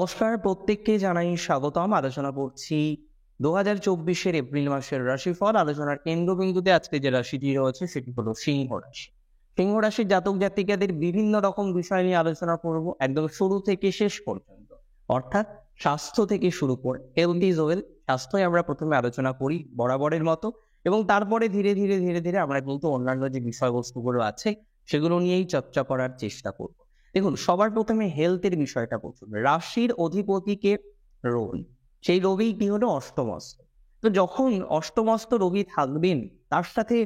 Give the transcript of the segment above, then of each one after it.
নমস্কার, প্রত্যেককে জানাই স্বাগতম। আলোচনা করছি 2024-এর এপ্রিল মাসের রাশিফল। আলোচনার কেন্দ্রবিন্দুতে আজকে যে রাশিটি রয়েছে সেটি হলো সিংহ রাশি। সিংহ রাশির জাতক জাতিকাদের বিভিন্ন রকম বিষয় নিয়ে আলোচনা করব, একদম শুরু থেকে শেষ পর্যন্ত। অর্থাৎ স্বাস্থ্য থেকে শুরু করে হেলথ ইজ ওয়েলথ, স্বাস্থ্যই আমরা প্রথমে আলোচনা করি বরাবরের মতো, এবং তারপরে ধীরে ধীরে ধীরে ধীরে আমরা কিন্তু অন্যান্য যে বিষয়বস্তুগুলো আছে সেগুলো নিয়েই চর্চা করার চেষ্টা করব। দেখুন, সবার প্রথমে হেলথের বিষয়টা বলুন। রাশির অধিপতিকে রবি, সেই রবি কি হলো অষ্টমস্ত। তো যখন অষ্টমস্ত রবি থাকবেন, তার সাথে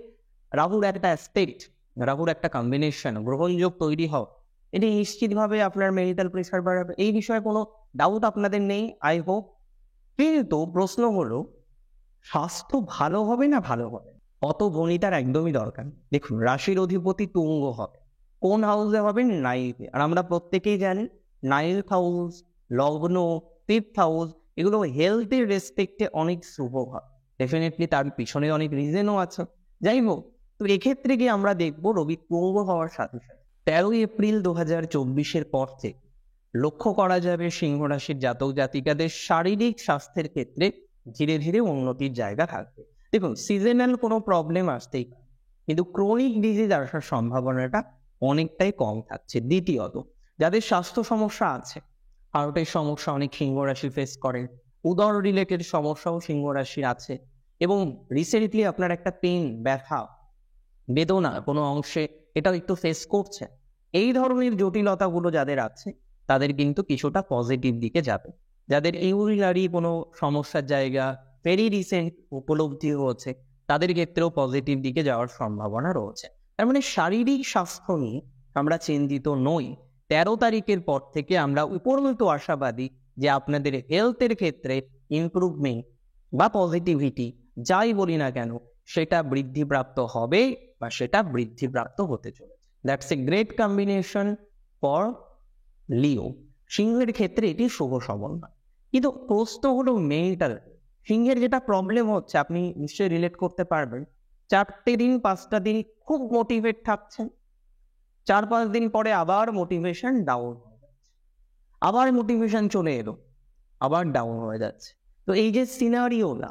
রাহুর একটা অ্যাসপেক্ট, রাহুর একটা কম্বিনেশন, গ্রহণযোগ তৈরি হয়, এটি নিশ্চিতভাবে আপনার মেন্টাল প্রেশার বাড়াবে। এই বিষয়ে কোনো ডাউট আপনাদের নেই, আই হোপ। কিন্তু প্রশ্ন হলো, স্বাস্থ্য ভালো হবে না ভালো হবে, অত গণিতার একদমই দরকার নেই। দেখুন, রাশির অধিপতি তুঙ্গ হবে, কোন হাউসে হবেন? নাইনথে। আর আমরা প্রত্যেকেই জানি নাইনথ হাউস, লগ্ন, ফিফথ হাউস, এগুলো হেলথের রেসপেক্টে অনেক শুভ হয়। ডেফিনেটলি তার পিছনে অনেক রিজনও আছে। যাই হোক, তো এক্ষেত্রে গিয়ে আমরা দেখবো রবি তুঙ্গ হওয়ার সাথে সাথে 13 এপ্রিল 2024-এর পর থেকে লক্ষ্য করা যাবে সিংহ রাশির জাতক জাতিকাদের শারীরিক স্বাস্থ্যের ক্ষেত্রে ধীরে ধীরে উন্নতির জায়গা থাকবে। দেখুন, সিজনাল কোনো প্রবলেম আসতেই পারে, কিন্তু ক্রনিক ডিজিজ আসার সম্ভাবনাটা অনেকটাই কম থাকছে। দ্বিতীয়ত, যাদের স্বাস্থ্য সমস্যা আছে, হার্টের সমস্যা অনেক সিংহ রাশি ফেস করেন, উদর রিলেটেড সমস্যাও সিংহ রাশির আছে, এবং রিসেন্টলি আপনার একটা পেন, ব্যথা, বেদনা কোনো অংশে এটাও একটু ফেস করছে, এই ধরনের জটিলতাগুলো যাদের আছে তাদের কিন্তু কিছুটা পজিটিভ দিকে যাবে। যাদের ইউরিনারি কোনো সমস্যার জায়গা ভেরি রিসেন্ট উপলব্ধি হচ্ছে, তাদের ক্ষেত্রেও পজিটিভ দিকে যাওয়ার সম্ভাবনা রয়েছে। তার মানে শারীরিক স্বাস্থ্য নিয়ে আমরা চিন্তিত নই। 13 তারিখের পর থেকে আমরা উপরন্ত আশাবাদী যে আপনাদের হেলথের ক্ষেত্রে ইমপ্রুভমেন্ট বা পজিটিভিটি, যাই বলি না কেন, সেটা বৃদ্ধিপ্রাপ্ত হবে বা সেটা বৃদ্ধিপ্রাপ্ত হতে চলেছে। That's a great combination for Leo. সিংহের ক্ষেত্রে এটি শুভ সমন্বয়। কিন্তু প্রশ্ন হলো মেন্টাল। সিংহের যেটা প্রবলেম হচ্ছে, আপনি নিশ্চয়ই রিলেট করতে পারবেন, 4টে দিন 5টা দিন খুব মোটিভেট থাকছেন, 4-5 দিন পরে আবার মোটিভেশন ডাউন হয়ে যাচ্ছে, আবার মোটিভেশন চলে এলো, আবার ডাউন হয়ে যাচ্ছে। তো এই যে সিনারিওটা,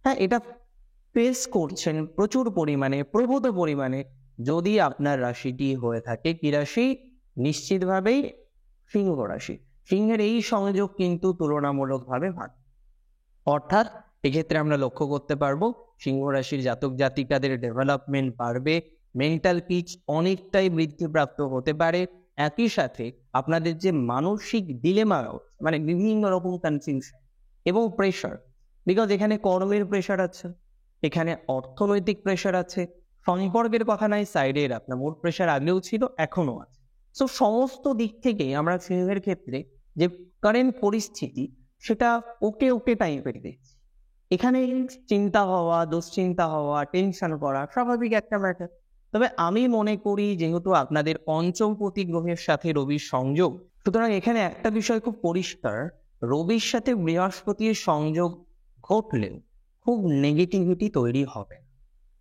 হ্যাঁ, এটা ফেস করছেন প্রচুর পরিমাণে, প্রভূত পরিমাণে, যদি আপনার রাশিটি হয়ে থাকে কি রাশি? নিশ্চিতভাবেই সিংহ রাশি। সিংহের এই সংযোগ কিন্তু তুলনামূলকভাবে ভালো। অর্থাৎ এক্ষেত্রে আমরা লক্ষ্য করতে পারবো সিংহ রাশির জাতক জাতিকাদের ডেভেলপমেন্ট বাড়বে, মেন্টাল পিচ অনেকটাই বৃদ্ধিপ্রাপ্ত হতে পারে। একই সাথে আপনাদের যে মানসিক ডিলেমা, মানে বিভিন্ন রকম কনফিউশন এবং প্রেশার, বিকজ এখানে কর্মের প্রেশার আছে, এখানে অর্থনৈতিক প্রেশার আছে, সম্পর্কের কথা নাই সাইডে রাখলাম, ওর প্রেশার আগেও ছিল, এখনো আছে। সো সমস্ত দিক থেকে আমরা সিংহের ক্ষেত্রে যে কারেন্ট পরিস্থিতি, সেটা ওকে ওকে টাইপের দেখছি। এখানে চিন্তা হওয়া, দুশ্চিন্তা হওয়া, টেনশন করা স্বাভাবিক একটা ম্যাটার। তবে আমি মনে করি, যেহেতু আপনাদের পঞ্চমপতি গ্রহের সাথে রবির সংযোগ, সুতরাং এখানে একটা বিষয় খুব পরিষ্কার, রবির সাথে বৃহস্পতির সংযোগ ঘটলেও খুব নেগেটিভিটি তৈরি হবে,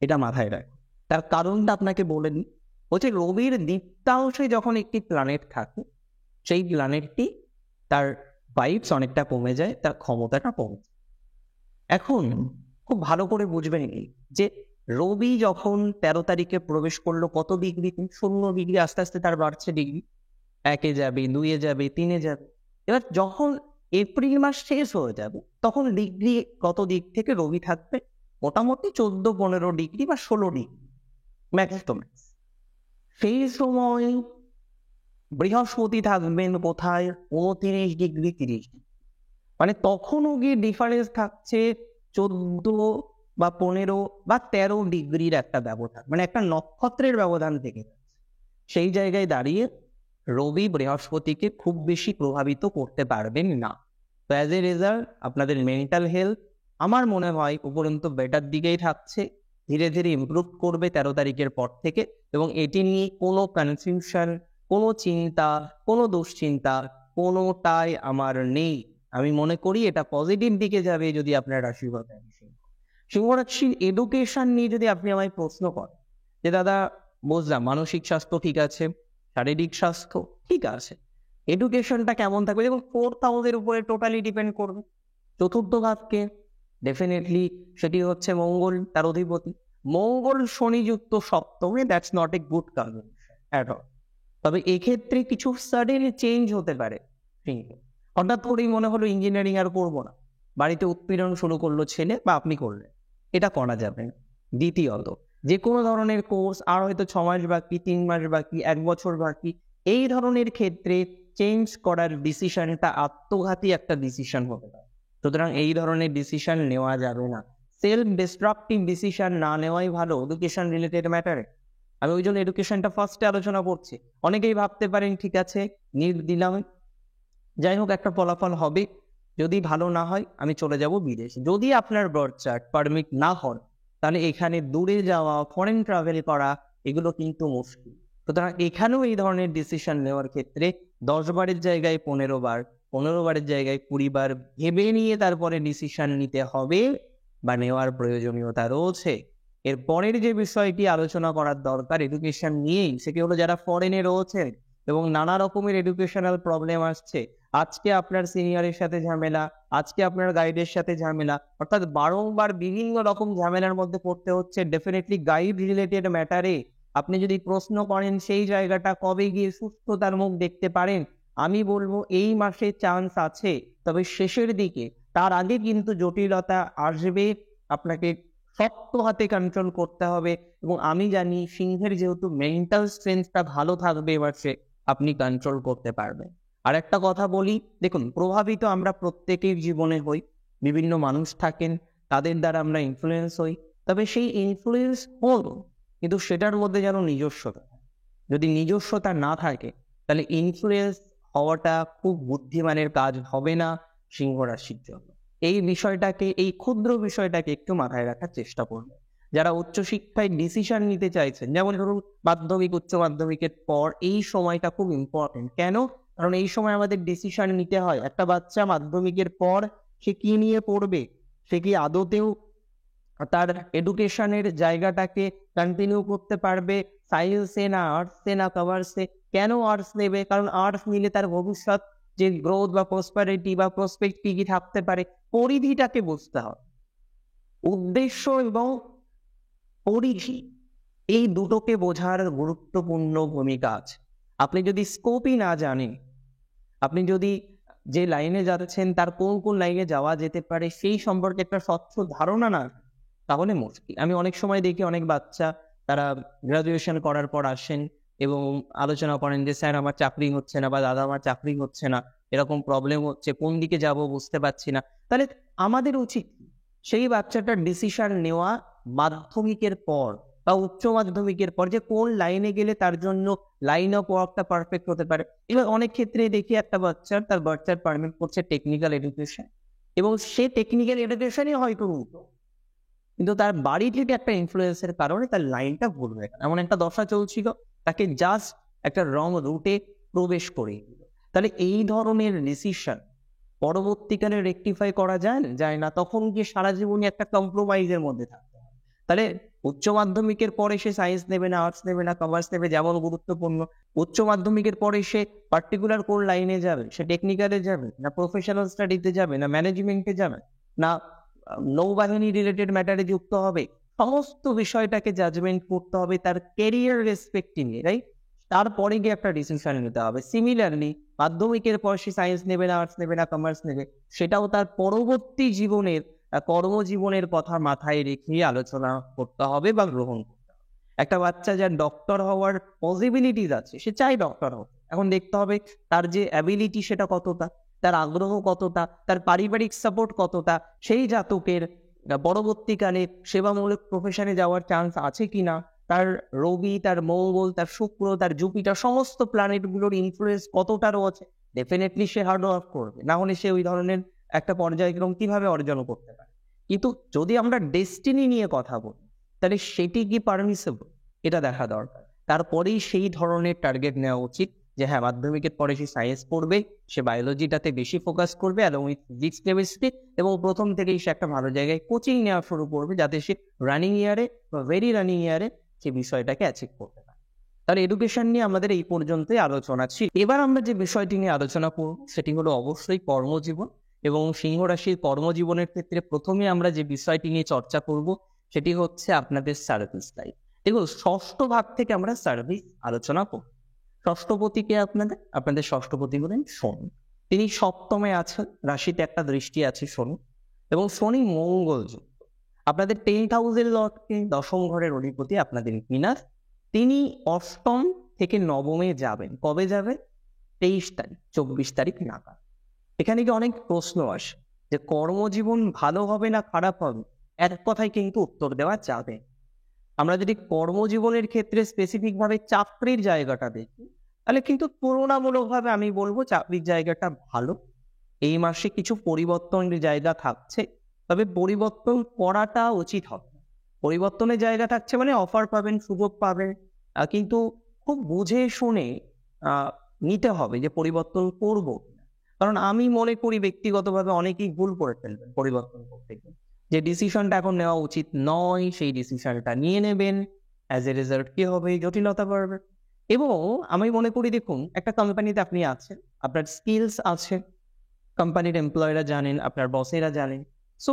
এটা মাথায় রাখুন। তার কারণটা আপনাকে বলে নিই, হচ্ছে রবির দীপ্তাংশে যখন একটি প্ল্যানেট থাকে, সেই প্ল্যানেটটি তার ভাইবস অনেকটা কমে যায়, তার ক্ষমতাটা কমে যায়। এখন খুব ভালো করে বুঝবেন যে রবি যখন 13 তারিখে প্রবেশ করলো কত ডিগ্রি? 0 ডিগ্রি, আস্তে আস্তে তার বাড়ছে ডিগ্রি, 1-এ যাবে, 2-এ যাবে, 3-এ যাবে। এবার যখন এপ্রিল মাস শেষ হয়ে যাবে, তখন ডিগ্রি কত দিক থেকে রবি থাকবে? মোটামুটি 14-15 ডিগ্রি বা 16 ডিগ্রি ম্যাক্স টু ম্যাক্স। সেই সময় বৃহস্পতি থাকবেন কোথায়? 29 ডিগ্রি, 30 ডিগ্রি। মানে তখনও গিয়ে ডিফারেন্স থাকছে 14 বা 15 বা 13 ডিগ্রির একটা ব্যবধান, মানে একটা নক্ষত্রের ব্যবধান থেকে যাচ্ছে। সেই জায়গায় দাঁড়িয়ে রবি বৃহস্পতিকে খুব বেশি প্রভাবিত করতে পারবেন না। তো অ্যাজ এ রেজাল্ট আপনাদের মেন্টাল হেলথ আমার মনে হয় উপরন্ত বেটার দিকেই থাকছে, ধীরে ধীরে ইমপ্রুভ করবে 13 তারিখের পর থেকে। এবং এটি নিয়ে কোনো কনফিউশন, কোনো চিন্তা, কোনো দুশ্চিন্তা কোনোটাই আমার নেই। আমি মনে করি এটা পজিটিভ দিকে যাবে যদি আপনার রাশি হয় সিংহ রাশির এডুকেশন নিয়ে যদি আপনি আমায় প্রশ্ন করেন, যে দাদা বুঝলাম মানসিক স্বাস্থ্য ঠিক আছে, শারীরিক স্বাস্থ্য ঠিক আছে, এডুকেশনটা কেমন থাকবে, এবং ফোর্থ হাউসের উপরে টোটালি ডিপেন্ড করবে। চতুর্থ ভাবকে ডেফিনেটলি সেটি হচ্ছে মঙ্গল, তার অধিপতি। মঙ্গল শনিযুক্ত সপ্তমে, that's not a good combination at all. তবে এক্ষেত্রে কিছু সাডেন চেঞ্জ হতে পারে। হঠাৎ করেই মনে হলো ইঞ্জিনিয়ারিং আর করবো না, বাড়িতে উৎপীড়ন শুরু করলো ছেলে বা আপনি করলেন, এটা করা যাবে না। দ্বিতীয়ত, যে কোনো ধরনের কোর্স আর হয়তো 6 মাস বাকি, 3 মাস বাকি, 1 বছর বাকি, এই ধরনের ক্ষেত্রে চেঞ্জ করার ডিসিশনটা আত্মঘাতী একটা ডিসিশন হতে পারে। সুতরাং এই ধরনের ডিসিশন নেওয়া যাবে না। সেলফ ডিস্ট্রাকটিভ ডিসিশন না নেওয়াই ভালো এডুকেশন রিলেটেড ম্যাটারে। আমি ওই জন্য এডুকেশনটা ফার্স্টে আলোচনা করছি। অনেকেই ভাবতে পারেন ঠিক আছে নিট দিলাম, যাই হোক একটা ফলাফল হবে, যদি ভালো না হয় আমি চলে যাব বিদেশে। যদি আপনার বার্থ চার্ট পারমিট না হয়, তাহলে এখানে দূরে যাওয়া, ফরেন ট্রাভেল করা, এগুলো কিন্তু মুশকিল। সুতরাং এখানেও এই ধরনের ডিসিশন নেওয়ার ক্ষেত্রে 10 বারের জায়গায় 15 বার, 15 বারের জায়গায় 20 বার ভেবে নিয়ে তারপরে ডিসিশন নিতে হবে বা নেওয়ার প্রয়োজনীয়তা রয়েছে। এর পরের যে বিষয়টি আলোচনা করার দরকার এডুকেশন নিয়েই, সেটি হলো যারা ফরেনে রয়েছেন এবং নানা রকমের এডুকেশনাল প্রবলেম আসছে। আজকে আপনার সিনিয়রের সাথে ঝামেলা, আজকে আপনার গাইডের সাথে ঝামেলা, অর্থাৎ বারংবার বিভিন্ন রকম ঝামেলার মধ্যে পড়তে হচ্ছে। ডেফিনেটলি গাইড রিলেটেড ম্যাটারে আপনি যদি প্রশ্ন করেন সেই জায়গাটা কবে গিয়ে সুস্থতার মুখ দেখতে পারেন, আমি বলবো এই মাসে চান্স আছে, তবে শেষের দিকে। তার আগে কিন্তু জটিলতা আসবে, আপনাকে শক্ত হাতে কন্ট্রোল করতে হবে। এবং আমি জানি সিংহের যেহেতু মেন্টাল স্ট্রেংথটা ভালো থাকবে এবার, সে আপনি কন্ট্রোল করতে পারবেন। আর একটা কথা বলি, দেখুন প্রভাবিত আমরা প্রত্যেকের জীবনে হই, বিভিন্ন মানুষ থাকেন, তাদের দ্বারা আমরা ইনফ্লুয়েন্স হই। তবে সেই ইনফ্লুয়েন্স হল, কিন্তু সেটার মধ্যে যেন নিজস্বতা। যদি নিজস্বতা না থাকে তাহলে ইনফ্লুয়েন্স হওয়াটা খুব বুদ্ধিমানের কাজ হবে না সিংহ রাশির জন্য। এই বিষয়টাকে, এই ক্ষুদ্র বিষয়টাকে একটু মাথায় রাখার চেষ্টা করবেন। যারা উচ্চশিক্ষায় ডিসিশন নিতে চাইছেন, যেমন ধরুন মাধ্যমিক, উচ্চ মাধ্যমিকের পর এই সময়টা খুব ইম্পর্টেন্ট। কেন? কারণ এই সময় আমাদের ডিসিশন নিতে হয়। একটা বাচ্চা মাধ্যমিকের পর সে কি নিয়ে পড়বে, সে কি আদতেও তার এডুকেশনের জায়গাটাকে কন্টিনিউ করতে পারবে, সায়েন্সে না আর্টসে না কমার্সে। কেন আর্টস নেবে? কারণ আর্টস নিলে তার ভবিষ্যৎ যে গ্রোথ বা প্রসপারিটি বা প্রসপেক্ট কি কি থাকতে পারে, পরিধিটাকে বুঝতে হবে। উদ্দেশ্য এবং পরিধি, এই দুটোকে বোঝার গুরুত্বপূর্ণ ভূমিকা আছে। আপনি যদি স্কোপই না জানেন, আপনি যদি যে লাইনে যাচ্ছেন তার কোন কোন লাইনে যাওয়া যেতে পারে সেই সম্পর্কে একটা স্বচ্ছ ধারণা না, তাহলে মুশকিল। আমি অনেক সময় দেখি অনেক বাচ্চা তারা গ্রাজুয়েশন করার পর আসেন এবং আলোচনা করেন যে স্যার আমার চাকরি হচ্ছে না, বা দাদা আমার চাকরি হচ্ছে না, এরকম প্রবলেম হচ্ছে, কোন দিকে যাব বুঝতে পারছি না। তাহলে আমাদের উচিত সেই বাচ্চাটার ডিসিশন নেওয়া মাধ্যমিকের পর বা উচ্চ মাধ্যমিকের পর, যে কোন লাইনে গেলে তার জন্য লাইন অফ ওয়ার্কটা পারফেক্ট হতে পারে। এবার অনেক ক্ষেত্রে দেখি একটা বাচ্চার, তার বাচ্চার পারমিট করছে টেকনিক্যাল এডুকেশন, এবং সে টেকনিক্যাল এডুকেশনই হয়তো নিত, কিন্তু তার বাড়ি থেকে একটা ইনফ্লুয়েন্সের কারণে তার লাইনটা ভুল হয়ে গেল, এমন একটা দশা চলছিল, তাকে জাস্ট একটা রং রুটে প্রবেশ করে দিল। তাহলে এই ধরনের ডিসিশন পরবর্তীকালে রেকটিফাই করা যায় না, তখন গিয়ে সারা জীবনই একটা কম্প্রোমাইজের মধ্যে থাকতে হয়। তাহলে উচ্চ মাধ্যমিকের পরে সে সায়েন্স নেবে না, আর্টস নেবে না, কমার্স নেবে, যেমন গুরুত্বপূর্ণ। উচ্চ মাধ্যমিকের পরে সে পার্টিকুলার কোন লাইনে যাবে, সে টেকনিক্যালে যাবে না, প্রফেশনাল স্টাডিতে যাবে না, ম্যানেজমেন্টে যাবে না, নৌবাহিনী রিলেটেড ম্যাটারে যুক্ত হবে, সমস্ত বিষয়টাকে জাজমেন্ট করতে হবে তার ক্যারিয়ার রেসপেক্টিভলি, রাইট? তারপরে গিয়ে একটা ডিসিশন নিতে হবে। সিমিলারলি মাধ্যমিকের পর সে সায়েন্স নেবে না, আর্টস নেবে না, কমার্স নেবে, সেটাও তার পরবর্তী জীবনের কর্মজীবনের কথা মাথায় রেখে আলোচনা করতে হবে বা গ্রহণ করতে হবে। একটা বাচ্চা যার ডক্টর হওয়ার পসিবিলিটিস আছে, সে চাই ডক্টর হোক, এখন দেখতে হবে তার যে অ্যাবিলিটি সেটা কতটা, তার আগ্রহ কতটা, তার পারিবারিক সাপোর্ট কতটা, সেই জাতকের পরবর্তীকালে সেবামূলক প্রফেশনে যাওয়ার চান্স আছে কিনা, তার রবি, তার মঙ্গল, তার শুক্র, তার জুপিটার, সমস্ত প্ল্যানেট গুলোর ইনফ্লুয়েন্স কতটা রয়েছে। ডেফিনেটলি সে হার্ড ওয়ার্ক করবে, না হলে সে ওই ধরনের একটা পর্যায়ক্রম কিভাবে অর্জন করতে পারে। কিন্তু যদি আমরা ডেস্টিনি নিয়ে কথা বলি, তাহলে সেটি কি পারমিসেবল, এটা দেখা দরকার। তারপরেই সেই ধরনের টার্গেট নেওয়া উচিত যে হ্যাঁ, মাধ্যমিকের পরে সে সায়েন্স পড়বে, সে বায়োলজিটাতে বেশি ফোকাস করবে অ্যালং উইথ ফিজিক্স, কেমিস্ট্রি, এবং প্রথম থেকেই সে একটা ভালো জায়গায় কোচিং নেওয়া শুরু করবে, যাতে সে রানিং ইয়ারে বা ভেরি রানিং ইয়ারে সে বিষয়টাকে অ্যাচিভ করতে পারে। তাহলে এডুকেশন নিয়ে আমাদের এই পর্যন্তই আলোচনা ছিল। এবার আমরা যে বিষয়টি নিয়ে আলোচনা করব সেটি হলো অবশ্যই কর্মজীবন, এবং সিংহ রাশির কর্মজীবনের ক্ষেত্রে প্রথমে আমরা যে বিষয়টি নিয়ে চর্চা করব সেটি হচ্ছে আপনাদের সার্ভিস লাইফ। দেখুন, ষষ্ঠ ভাগ থেকে আমরা সার্ভিস আলোচনা করব। ষষ্ঠপতিকে আপনাদের ষষ্ঠপতি হলেন শনি। তিনি সপ্তমে আছেন, রাশিতে একটা দৃষ্টি আছে শনি, এবং শনি মঙ্গল যুক্ত। আপনাদের 10th হাউসের লর্ডকে, দশম ঘরের অধিপতি আপনাদের ভিনাস, তিনি অষ্টম থেকে নবমে যাবেন। কবে যাবেন? 23 তারিখ 24 তারিখ নাগাদ। এখানে কি অনেক প্রশ্ন আসে যে কর্মজীবন ভালো হবে না খারাপ হবে, এক কথায় কিন্তু উত্তর দেওয়া যাবে। আমরা যদি কর্মজীবনের ক্ষেত্রে স্পেসিফিক ভাবে চাকরির জায়গাটা দেখি, তাহলে কিন্তু তুলনামূলকভাবে আমি বলবো চাকরির জায়গাটা ভালো। এই মাসে কিছু পরিবর্তনের জায়গা থাকছে, তবে পরিবর্তন করাটা উচিত হবে। পরিবর্তনের জায়গা থাকছে মানে অফার পাবেন, সুযোগ পাবেন, কিন্তু খুব বুঝে শুনে নিতে হবে যে পরিবর্তন করব। কারণ আমি মনে করি ব্যক্তিগতভাবে অনেকেই ভুল করে ফেলবেন পরিবর্তন করতে গিয়ে। যে ডিসিশনটা এখন নেওয়া উচিত নয়, সেই ডিসিশনটা নিয়ে নেবেন, অ্যাজ এ রেজাল্ট কি হবে? জটিলতা বাড়বে। এবং আমি মনে করি, দেখুন, একটা কোম্পানিতে আপনি আছেন, আপনার স্কিলস আছে, কোম্পানির এমপ্লয়িরা জানেন, আপনার বসেরা জানেন। সো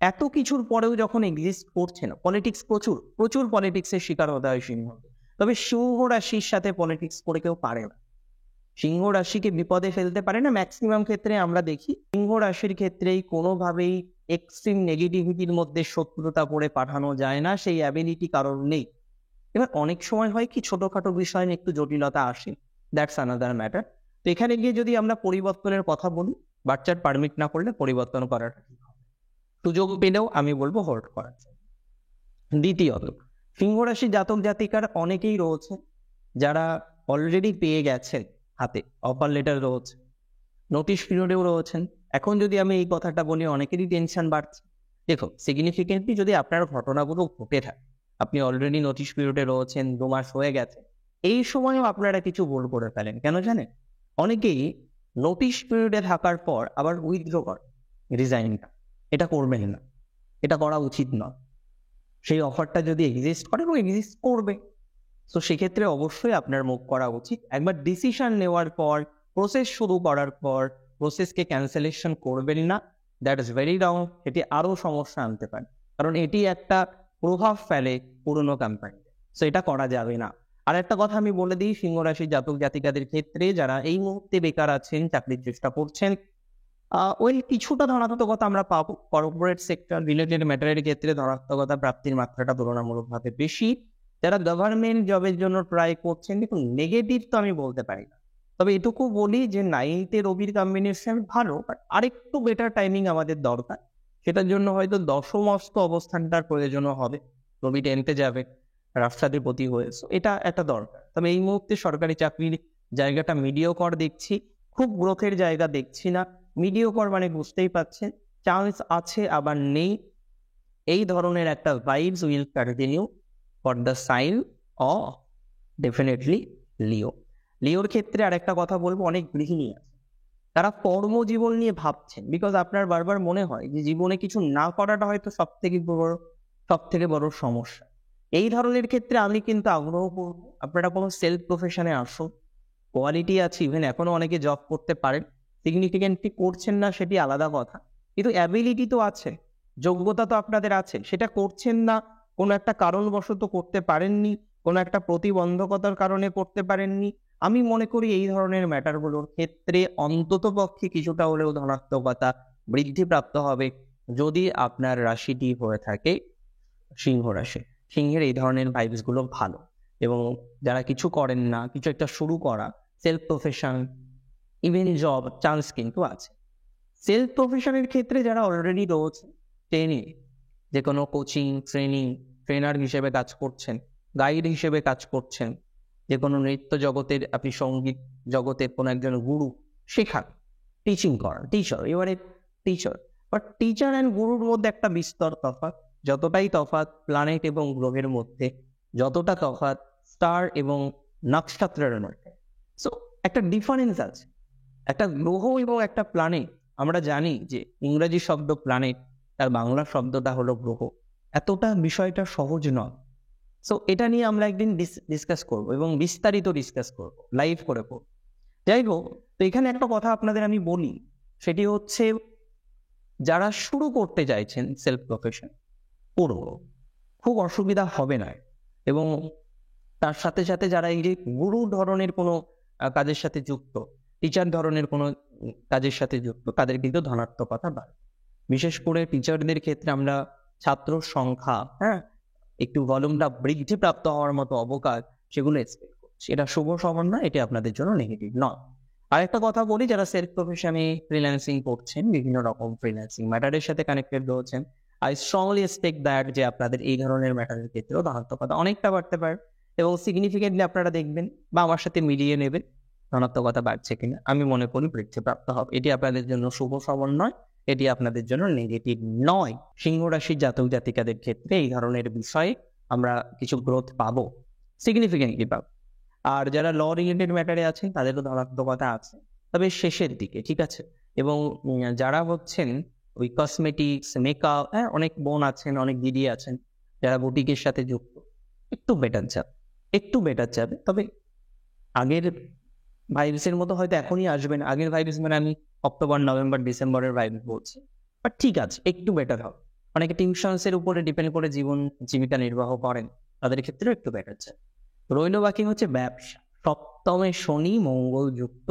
এত কিছুর পরেও যখন এক্সিস্ট করছে না, পলিটিক্স প্রচুর পলিটিক্সের শিকার হতে হয় সিংহ। তবে সিংহ রাশির সাথে পলিটিক্স করে কেউ পারে না, সিংহ রাশিকে বিপদে ফেলতে পারে না। ম্যাক্সিমাম ক্ষেত্রে আমরা দেখি সিংহ রাশির ক্ষেত্রেই কোনোভাবেই এক্সট্রিম নেগেটিভিটির মধ্যে শত্রুতা করে পাঠানো যায় না, সেই অ্যাবিলিটি কারণ নেই। এবার অনেক সময় হয় কি, ছোটখাটো বিষয় নিয়ে একটু জটিলতা আসে, দ্যাটস আনাদার ম্যাটার। তো এখানে গিয়ে যদি আমরা পরিবর্তনের কথা বলি, বাচ্চার পারমিট না করলে পরিবর্তন করাটা ঠিক হবে। সুযোগ পেলেও আমি বলবো হোল্ড করার জন্য। দ্বিতীয়ত, সিংহ রাশি জাতক জাতিকার অনেকেই রয়েছে যারা অলরেডি পেয়ে গেছেন, হাতে অফার লেটার রয়েছে, নোটিশ পিরিয়ডেও রয়েছেন। এখন যদি আমি এই কথাটা বলি, অনেকেরই টেনশন বাড়ছে। দেখো, সিগনিফিকেন্টলি যদি আপনার ঘটনাগুলো ঘটে থাকে, আপনি অলরেডি নোটিশ পিরিয়ডে রয়েছেন, 2 মাস হয়ে গেছে, এই সময়ও আপনারা কিছু ভুল করে ফেলেন। কেন জানেন? অনেকেই নোটিশ পিরিয়ডে থাকার পর আবার উইথড্র করে রিজাইনটা। এটা করবেন না, এটা করা উচিত নয়। সেই অফারটা যদি এক্সিস্ট করে, এবং এক্সিস্ট করবে, তো সেক্ষেত্রে অবশ্যই আপনার মুভ করা উচিত। একবার ডিসিশন নেওয়ার পর, প্রসেস শুরু করার পর প্রসেসকে ক্যান্সেলেশন করবেন না, দ্যাট ইজ ভেরি রং। এটি আরো সমস্যা আনতে পারে, কারণ এটি একটা প্রভাব ফেলে পুরনো কোম্পানিতে। সো এটা করা যাবে না। আর একটা কথা আমি বলে দিই, সিংহ রাশির জাতক জাতিকাদের ক্ষেত্রে যারা এই মুহূর্তে বেকার আছেন, চাকরির চেষ্টা করছেন, ওই কিছুটা ধনাত্মকতা আমরা পাবো। কর্পোরেট সেক্টর রিলেটেড ম্যাটারের ক্ষেত্রে ধনাত্মকতা প্রাপ্তির মাত্রাটা তুলনামূলকভাবে বেশি। যারা গভর্নমেন্ট জবের জন্য ট্রাই করছেন, দেখুন, নেগেটিভ তো আমি বলতে পারি না, তবে এটুকু বলি যে 9th রবির কম্বিনেশন ভালো, বাট আরেকটু বেটার টাইমিং আমাদের দরকার। সেটার জন্য হয়তো দশমস্ত অবস্থানটার প্রয়োজনও হবে। রবি 10th যাবে, রাষ্ট্রাধিপতি হয়েছে, এটা একটা দরকার। তবে এই মুহূর্তে সরকারি চাকরির জায়গাটা মিডিওকর দেখছি, খুব গ্রোথের জায়গা দেখছি না। মিডিওকর মানে বুঝতেই পাচ্ছেন, চান্স আছে আবার নেই, এই ধরনের একটা vibes will continue for the sign of definitely Leo. লিওর ক্ষেত্রে আরেকটা কথা বলবো, অনেক গৃহিণী আছে তারা কর্মজীবন নিয়ে ভাবছেন, বিকজ আপনার বারবার মনে হয় যে জীবনে কিছু না করাটা হয়তো সব থেকে বড় সমস্যা। এই ধরনের ক্ষেত্রে আমি কিন্তু আগ্রহ করবো আপনারা কোনো সেলফ প্রফেশনে আসুন। কোয়ালিটি আছে, ইভেন এখনো অনেকে জব করতে পারেন, সিগনিফিকেন্টলি করছেন না সেটি আলাদা কথা, কিন্তু অ্যাবিলিটি তো আছে, যোগ্যতা তো আপনাদের আছে, সেটা করছেন না। কোনো একটা কারণবশত করতে পারেননি, কোনো একটা প্রতিবন্ধকতার কারণে করতে পারেননি। আমি মনে করি এই ধরনের ম্যাটারগুলোর ক্ষেত্রে অন্তত পক্ষে কিছুটা হলেও ধনাত্মকতা বৃদ্ধিপ্রাপ্ত হবে যদি আপনার রাশিটি হয়ে থাকে সিংহ রাশি। সিংহের এই ধরনের ভাইবস গুলো ভালো। এবং যারা কিছু করেন না, কিছু একটা শুরু করা, self profession, even job chance কিন্তু আছে। সেলফ প্রফেশনের ক্ষেত্রে যারা অলরেডি রয়েছে, ট্রেনিং, যে কোনো কোচিং, ট্রেনার হিসেবে কাজ করছেন, গাইড হিসেবে কাজ করছেন, যে কোনো নৃত্য জগতের, আপনি সঙ্গীত জগতের কোনো একজন গুরু শেখান, টিচিং করান, এবারে টিচার। বাট টিচার অ্যান্ড গুরুর মধ্যে একটা বিস্তর তফাৎ। যতটাই তফাৎ প্ল্যানেট এবং গ্রহের মধ্যে, যতটা তফাৎ স্টার এবং নক্ষত্রের মধ্যে। সো একটা ডিফারেন্স আছে। একটা গ্রহ এবং একটা প্ল্যানেট, আমরা জানি যে ইংরেজি শব্দ প্ল্যানেট, তার বাংলা শব্দটা হলো গ্রহ। এতটা বিষয়টা সহজ নয়। সো এটা নিয়ে আমরা একদিন ডিসকাস করব এবং বিস্তারিত ডিসকাস করব, লাইভ করে করব। যাই হোক, তো এখানে একটা কথা আপনাদের আমি বলি, সেটি হচ্ছে যারা শুরু করতে চাইছেন সেলফ প্রফেশন, করব, খুব অসুবিধা হবে না। এবং তার সাথে সাথে যারা এই যে গুরু ধরনের কোনো কাজের সাথে যুক্ত, টিচার ধরনের কোনো কাজের সাথে যুক্ত, তাদের কিন্তু ধনাত্মকতা বাড়ে। বিশেষ করে টিচারদের ক্ষেত্রে আমরা ছাত্র সংখ্যা, একটু ভলিউমটা বৃদ্ধিপ্রাপ্ত হওয়ার মতো অবকাশ, সেগুলো এক্সপেক্ট করছি। এটা শুভ সমন্বয়, এটি আপনাদের জন্য নেগেটিভ নয়। আর একটা কথা বলি, যারা সেলফ প্রফেশনে ফ্রিল্যান্সিং করছেন, বিভিন্ন রকম ফ্রিল্যান্সিং ম্যাটারের সাথে কানেক্টেড রয়েছেন, আই স্ট্রংলি এক্সপেক্ট দ্যাট যে আপনাদের এই ধরনের ম্যাটারের ক্ষেত্রেও ধনাত্মকতা অনেকটা বাড়তে পারে এবং সিগনিফিকেন্টলি আপনারা দেখবেন বা আমার সাথে মিলিয়ে নেবেন ধনাত্মকতা বাড়ছে কিনা। আমি মনে করি বৃদ্ধিপ্রাপ্ত হবে। এটি আপনাদের জন্য শুভ সমন্বয়, এটি আপনাদের জন্য নেগেটিভ নয়। সিংহ রাশির জাতক জাতিকাদের ক্ষেত্রে এই ধরনের বিষয়ে আমরা কিছু গ্রোথ পাবো, সিগনিফিকেন্টলি পাবো। আর যারা ল রিলেটেড ম্যাটারে আছেন তাদেরও ধনাত্মকতা আছে, তবে শেষের দিকে, ঠিক আছে। এবং যারা হচ্ছেন ওই কসমেটিক্স, মেকআপ, অনেক বোন আছেন, অনেক দিদি আছেন যারা বুটিকের সাথে যুক্ত, একটু বেটার যাবে। তবে আগের ভাইরাসের মতো হয়তো এখনই আসবে না। আগের ভাইরাস মানে আমি অক্টোবর, নভেম্বর, ডিসেম্বরের ভাইরাস বলছি, বাট ঠিক আছে, একটু বেটার হবে। অনেকে টিউশনসের উপরে ডিপেন্ড করে জীবিকা নির্বাহ করেন, তাদের ক্ষেত্রেও একটু বেটার যাবে। রইল বাকি হচ্ছে ব্যবসা। সপ্তমে শনি মঙ্গল যুক্ত,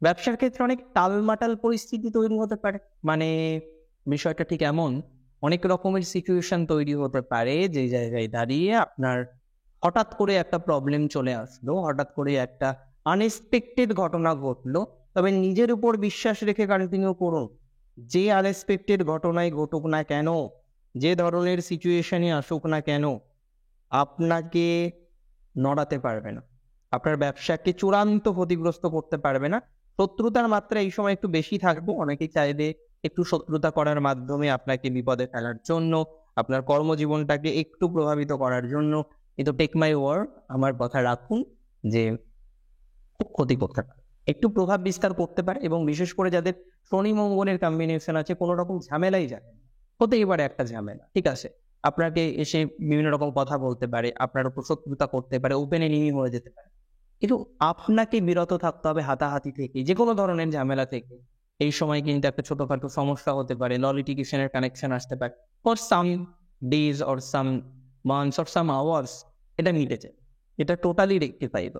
ব্যবসার ক্ষেত্রে অনেক টালমাটাল পরিস্থিতি তৈরি হতে পারে। মানে বিষয়টা ঠিক এমন, অনেক রকমের সিচুয়েশন তৈরি হতে পারে যে জায়গায় দাঁড়িয়ে আপনার হঠাৎ করে একটা প্রবলেম চলে আসলো, হঠাৎ করে একটা আনএক্সপেক্টেড ঘটনা ঘটলো। তবে নিজের উপর বিশ্বাস রেখে কন্টিনিউ করুন। যে আনএক্সপেক্টেড ঘটনায় ঘটুক না কেন, যে ধরনের সিচুয়েশনে আসুক না কেন, আপনাকে নড়াতে পারবে না, আপনার ব্যবসাকে চূড়ান্ত ক্ষতিগ্রস্ত করতে পারবে না। শত্রুতার মাত্রা এই সময় একটু বেশি থাকবে। অনেকেই চাইবে একটু শত্রুতা করার মাধ্যমে আপনাকে বিপদে ফেলার জন্য, আপনার কর্মজীবনটাকে একটু প্রভাবিত করার জন্য। কিন্তু টেক মাই ওয়ার্ড, আমার কথা রাখুন যে খুব ক্ষতি করতে পারে, একটু প্রভাব বিস্তার করতে পারে। এবং বিশেষ করে যাদের শনি মঙ্গলের কম্বিনেশন আছে, কোনো রকম ঝামেলাই যাবে, হতেই পারে একটা ঝামেলা, ঠিক আছে, আপনাকে এসে বিভিন্ন রকম কথা বলতে পারে, আপনার উপর শত্রুতা করতে পারে, ওপেন এনিমি হয়ে যেতে পারে। কিন্তু আপনাকে বিরত থাকতে হবে হাতাহাতি থেকে, যে কোনো ধরনের ঝামেলা থেকে। এই সময় কিন্তু একটা ছোটখাটো সমস্যা হতে পারে, ল লিটিগেশনের কানেকশন আসতে পারে for some days or some months or some hours. এটা মিটেছে, এটা টোটালি রেক্টিফাইড।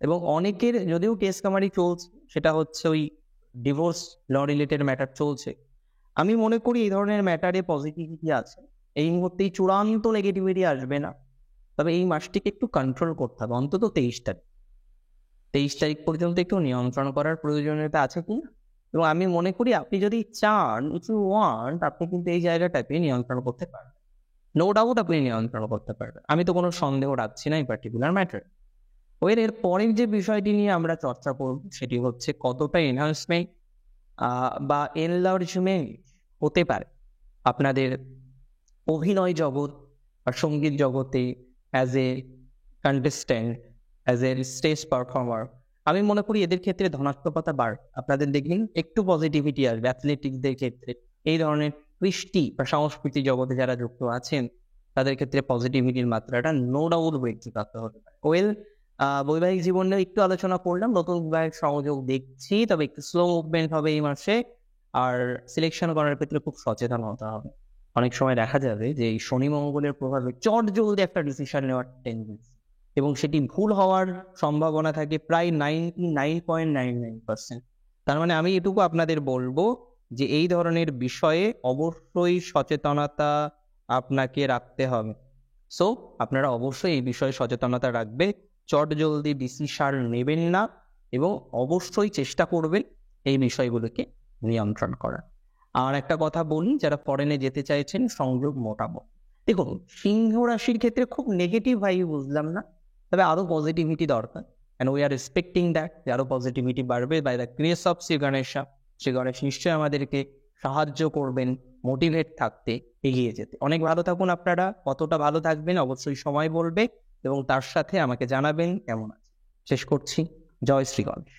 এবং অনেকের যদিও কেস কামারি চলছে, সেটা হচ্ছে ওই ডিভোর্স ল রিলেটেড ম্যাটার চলছে। আমি মনে করি এই ধরনের ম্যাটারে পজিটিভিটি আছে। এই মুহূর্তেই চূড়ান্ত নেগেটিভিটি আসবে না, তবে এই মাসটিকে একটু কন্ট্রোল করতে হবে। অন্তত 23 তারিখ পর্যন্ত একটু নিয়ন্ত্রণ করার প্রয়োজনীয়তা আছে কিনা। এবং আমি মনে করি আপনি যদি চান, ইফ ইউ ওয়ান্ট, আপনি কিন্তু এই জায়গাটাকে নিয়ন্ত্রণ করতে পারবেন। নো ডাউট আপনি নিয়ন্ত্রণ করতে পারবেন, আমি তো কোনো সন্দেহ রাখছি না এই পার্টিকুলার ম্যাটার। এর পরের যে বিষয়টি নিয়ে আমরা চর্চা করব সেটি হচ্ছে কতটা এনহান্সমেন্ট বা এনলার্জমেন্ট হতে পারে আপনাদের অভিনয় জগৎ বা সঙ্গীত জগতে as a contestant, as a stage performer. আমি মনে করি এদের ক্ষেত্রে ধনাত্মকতা বাড়বে। আপনাদের দেখবেন একটু পজিটিভিটি আসবে। অ্যাথলেটিক্সদের ক্ষেত্রে, এই ধরনের কৃষ্টি বা সংস্কৃতি জগতে যারা যুক্ত আছেন, তাদের ক্ষেত্রে পজিটিভিটির মাত্রাটা নো ডাউট বৃদ্ধিপ্রাপ্ত হতে পারে। বৈবাহিক জীবনে একটু আলোচনা করলাম, নতুন বিবাহের সংযোগ দেখছি, তবে একটু স্লো মুভমেন্ট হবে এই মাসে। আর সিলেকশন করার ক্ষেত্রে খুব সচেতন হতে হবে। অনেক সময় দেখা যাবে যে এই শনি মঙ্গলের প্রভাবে চট জলদি একটা ডিসিশন নেওয়ার টেন্ডেন্সি, এবং সেটি ভুল হওয়ার সম্ভাবনা থাকে প্রায় 99.99%। তার মানে আমি এটুকু আপনাদের বলবো যে এই ধরনের বিষয়ে অবশ্যই সচেতনতা আপনাকে রাখতে হবে। সো আপনারা অবশ্যই এই বিষয়ে সচেতনতা রাখবে, চট জলদি ডিসিশন নেবেন না, এবং অবশ্যই চেষ্টা করবেন এই বিষয়গুলোকে নিয়ন্ত্রণ করার। আর একটা কথা বলি, যারা ফরেনে যেতে চাইছেন, সংযোগ মোটামুটি। দেখুন, সিংহ রাশির ক্ষেত্রে খুব নেগেটিভ ভাই বুঝলাম না, তবে আরো পজিটিভিটি দরকার। And we are expecting that যে আরো পজিটিভিটি বাড়বে by the grace of Shri Ganesh. Shri Ganesh নিশ্চয়ই আমাদেরকে সাহায্য করবেন মোটিভেট থাকতে, এগিয়ে যেতে। অনেক ভালো থাকুন আপনারা। কতটা ভালো থাকবেন অবশ্যই সময় বলবে, এবং তার সাথে আমাকে জানাবেন কেমন আছে। শেষ করছি। জয় শ্রী গণেশ।